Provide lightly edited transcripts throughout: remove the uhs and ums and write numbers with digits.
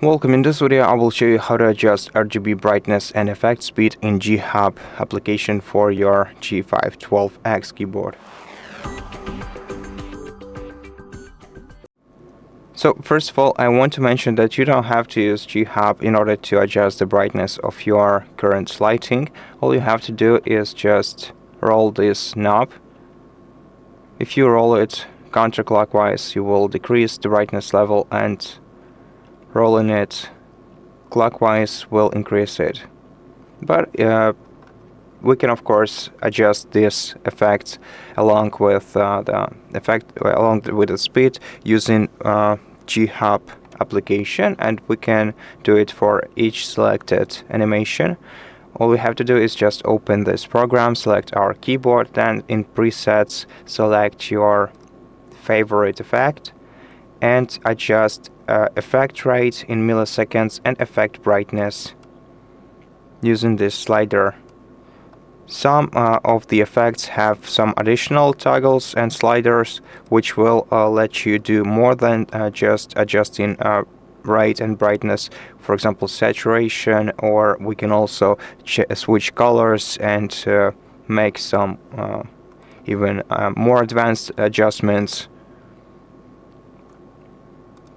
Welcome. In this video I will show you how to adjust RGB brightness and effect speed in G-Hub application for your G512 X keyboard. So first of all, I want to mention that you don't have to use G-Hub in order to adjust the brightness of your current lighting. All you have to do is just roll this knob. If you roll it counterclockwise, you will decrease the brightness level, and rolling it clockwise will increase it. But we can of course adjust this effect along with the speed using G-Hub application, and we can do it for each selected animation. All we have to do is just open this program, select our keyboard, then in presets select your favorite effect and adjust effect rate in milliseconds and effect brightness using this slider. Some of the effects have some additional toggles and sliders which will let you do more than just adjusting rate and brightness. For example, saturation, or we can also switch colors and make some even more advanced adjustments.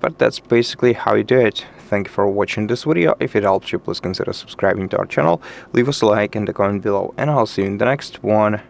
But that's basically how you do it. Thank you for watching this video. If it helped you, please consider subscribing to our channel, leave us a like and a comment below, and I'll see you in the next one.